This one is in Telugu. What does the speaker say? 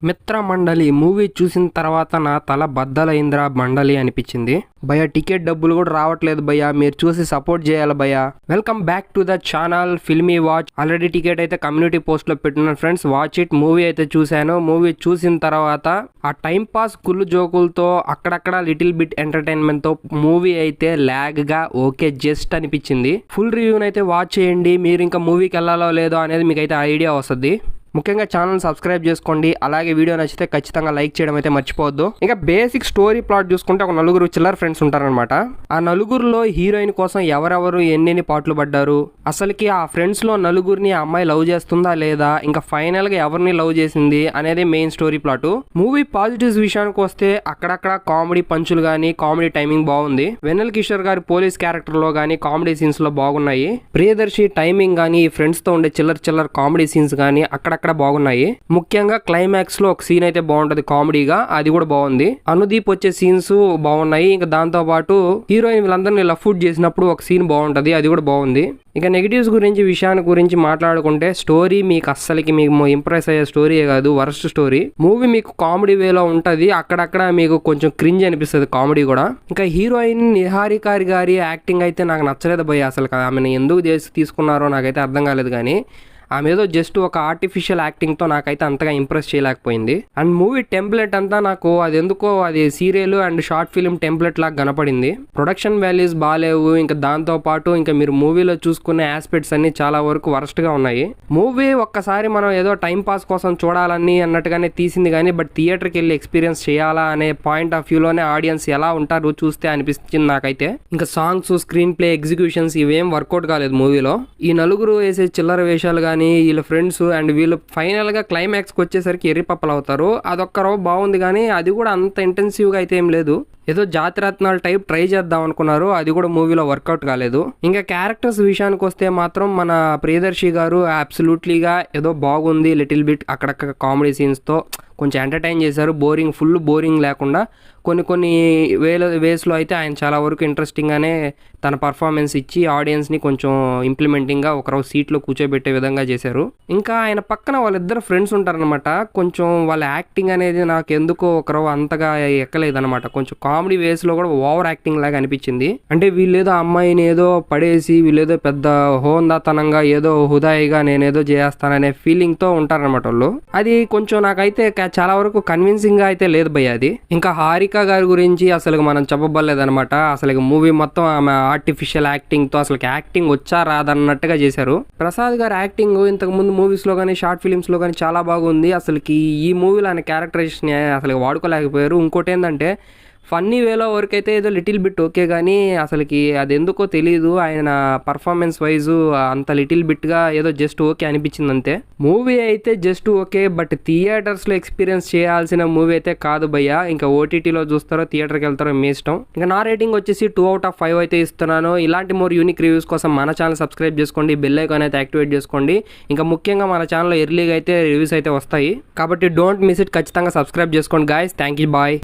మిత్ర మండలి మూవీ చూసిన తర్వాత నా తల బద్దలైంద్రా మండలి అనిపించింది. భయ్యా టికెట్ డబ్బులు కూడా రావట్లేదు భయ్యా, మీరు చూసి సపోర్ట్ చేయాలి భయ్యా. Welcome back to the channel filmy watch. Already ticket అయితే కమ్యూనిటీ పోస్ట్ లో పెట్టున్నాను ఫ్రెండ్స్, వాచ్ ఇట్. మూవీ అయితే చూశాను. మూవీ చూసిన తర్వాత ఆ టైం పాస్ కుళ్ళు జోకులతో అక్కడక్కడ లిటిల్ బిట్ ఎంటర్టైన్మెంట్ తో మూవీ అయితే లాగ్ గా ఓకే జస్ట్ అనిపించింది. ఫుల్ రివ్యూని అయితే వాచ్ చేయండి. మీరు ఇంకా మూవీకి వెళ్ళాలో లేదో అనేది మీకు అయితే ఐడియా వస్తుంది. ముఖ్యంగా ఛానల్ సబ్స్క్రైబ్ చేసుకోండి. అలాగే వీడియో నచ్చితే ఖచ్చితంగా లైక్ చేయడం అయితే మర్చిపోవద్దు. ఇంకా బేసిక్ స్టోరీ ప్లాట్ చూసుకుంటే ఒక నలుగురు చిల్లర ఫ్రెండ్స్ ఉంటారనమాట. ఆ నలుగురులో హీరోయిన్ కోసం ఎవరెవరు ఎన్ని పాటలు పడ్డారు, అసలుకి ఆ ఫ్రెండ్స్ లో నలుగురిని ఆ అమ్మాయి లవ్ చేస్తుందా లేదా, ఇంకా ఫైనల్ గా ఎవరిని లవ్ చేసింది అనేది main story plot. Movie positives విషయానికి వస్తే అక్కడక్కడ కామెడీ పంచులు గానీ కామెడీ టైమింగ్ బాగుంది. వెన్నెల కిషోర్ గారి పోలీస్ క్యారెక్టర్ లో గానీ కామెడీ సీన్స్ లో బాగున్నాయి. ప్రియదర్శి టైమింగ్ గానీ ఫ్రెండ్స్ తో ఉండే చిల్లర కామెడీ సీన్స్ గానీ అక్కడక్కడ బాగున్నాయి. ముఖ్యంగా క్లైమాక్స్ లో ఒక సీన్ అయితే బాగుంటది కామెడీగా, అది కూడా బాగుంది. అనుదీప్ వచ్చే సీన్స్ బాగున్నాయి. ఇంకా దాంతో పాటు హీరోయిన్ వీళ్ళందరినీ లఫ్ట్ చేసినప్పుడు ఒక సీన్ బాగుంటది, అది కూడా బాగుంది. ఇక నెగిటివ్స్ గురించి మాట్లాడుకుంటే స్టోరీ మీకు అస్సలకి మీకు ఇంప్రెస్ అయ్యే స్టోరీయే కాదు, వరస్ట్ స్టోరీ. మూవీ మీకు కామెడీ వేలో ఉంటది, అక్కడక్కడ మీకు కొంచెం క్రింజ్ అనిపిస్తుంది కామెడీ కూడా. ఇంకా హీరోయిన్ నిహారిక గారి యాక్టింగ్ అయితే నాకు నచ్చలేదు భయ్య. అసలు ఆమెను ఎందుకు చేసి తీసుకున్నారో నాకైతే అర్థం కాలేదు. కానీ ఆమె ఏదో జస్ట్ ఒక ఆర్టిఫిషియల్ యాక్టింగ్తో నాకైతే అంతగా ఇంప్రెస్ చేయలేకపోయింది. అండ్ మూవీ టెంప్లెట్ అంతా నాకు అది ఎందుకో అది serial and short film template లాగా కనపడింది. ప్రొడక్షన్ వాల్యూస్ బాగాలేవు. ఇంకా దాంతో పాటు ఇంకా మీరు మూవీలో చూసుకునే ఆస్పెక్ట్స్ అన్ని చాలా వరకు వరస్ట్ గా ఉన్నాయి. మూవీ ఒక్కసారి మనం ఏదో టైం పాస్ కోసం చూడాలని అన్నట్టుగానే తీసింది కానీ బట్ థియేటర్కి వెళ్ళి ఎక్స్పీరియన్స్ చేయాలా అనే పాయింట్ ఆఫ్ వ్యూలోనే ఆడియన్స్ ఎలా ఉంటారు చూస్తే అనిపించింది నాకైతే. ఇంకా సాంగ్స్, స్క్రీన్ ప్లే, ఎగ్జిక్యూషన్స్ ఇవేం వర్కౌట్ కాలేదు మూవీలో. ఈ నలుగురు వేసే చిల్లర వేషాలు కానీ వీళ్ళ ఫ్రెండ్స్ అండ్ వీళ్ళు ఫైనల్ గా క్లైమాక్స్ కి వచ్చేసరికి ఎర్రిపప్పలు అవుతారు. అదొక్కరో బాగుంది కానీ అది కూడా అంత ఇంటెన్సివ్ గా అయితే ఏం లేదు. ఏదో జాతిరత్నాలు టైప్ ట్రై చేద్దాం అనుకున్నారు, అది కూడా మూవీలో వర్కౌట్ కాలేదు. ఇంకా క్యారెక్టర్స్ విషయానికి వస్తే మాత్రం మన ప్రియదర్శి గారు అబ్సల్యూట్లీగా ఏదో బాగుంది. లిటిల్ బిట్ అక్కడక్కడ కామెడీ సీన్స్ తో కొంచెం ఎంటర్టైన్ చేశారు. ఫుల్ బోరింగ్ లేకుండా కొన్ని వేస్లో అయితే ఆయన చాలా వరకు ఇంట్రెస్టింగ్గానే తన పర్ఫార్మెన్స్ ఇచ్చి ఆడియన్స్ని కొంచెం ఇంప్లిమెంటింగ్గా ఒకరో సీట్లో కూర్చోబెట్టే విధంగా చేశారు. ఇంకా ఆయన పక్కన వాళ్ళిద్దరు ఫ్రెండ్స్ ఉంటారనమాట. కొంచెం వాళ్ళ యాక్టింగ్ అనేది నాకు ఎందుకో ఒకరో అంతగా ఎక్కలేదనమాట. కొంచెం కామెడీ వేస్లో కూడా ఓవర్ యాక్టింగ్ లాగా అనిపించింది. అంటే వీళ్ళేదో అమ్మాయిని ఏదో పడేసి వీళ్ళేదో పెద్ద హోందాతనంగా ఏదో హుదాయిగా నేనేదో చేస్తాననే ఫీలింగ్తో ఉంటారనమాట వాళ్ళు. అది కొంచెం నాకైతే చాలా వరకు కన్విన్సింగ్ గా అయితే లేదు భయ్య అది. ఇంకా హారిక గారి గురించి అసలు మనం చెప్పబడలేదనమాట. అసలు మూవీ మొత్తం ఆమె ఆర్టిఫిషియల్ యాక్టింగ్ తో అసలు యాక్టింగ్ వచ్చా రాదన్నట్టుగా చేశారు. ప్రసాద్ గారి యాక్టింగ్ ఇంతకు ముందు మూవీస్ లో కానీ షార్ట్ ఫిలిమ్స్ లో కానీ చాలా బాగుంది. అసలుకి ఈ మూవీలో ఆయన క్యారెక్టరైజేషన్ అసలు వాడుకోలేకపోయారు. ఇంకోటి ఏంటంటే ఫన్నీ వేలో వరకు అయితే ఏదో లిటిల్ బిట్ ఓకే కానీ అసలుకి అది ఎందుకో తెలియదు. ఆయన పర్ఫార్మెన్స్ వైజ్ అంత లిటిల్ బిట్గా ఏదో జస్ట్ ఓకే అనిపించింది అంతే. మూవీ అయితే జస్ట్ ఓకే, బట్ థియేటర్స్లో ఎక్స్పీరియన్స్ చేయాల్సిన మూవీ అయితే కాదు భయ్య. ఇంకా ఓటీటీలో చూస్తారో థియేటర్కి వెళ్తారో మీ ఇష్టం. ఇంకా నా రేటింగ్ వచ్చేసి 2/5 అయితే ఇస్తున్నాను. ఇలాంటి మోర్ యూనిక్ రివ్యూస్ కోసం మన ఛానల్ సబ్స్క్రైబ్ చేసుకోండి, బెల్ ఐకాన్ అయితే యాక్టివేట్ చేసుకోండి. ఇంకా ముఖ్యంగా మన ఛానల్లో ఎర్లీగా అయితే రివ్యూస్ అయితే వస్తాయి కాబట్టి డోంట్ మిస్ ఇట్. ఖచ్చితంగా సబ్స్క్రైబ్ చేసుకోండి గాయస్. Thank you, bye.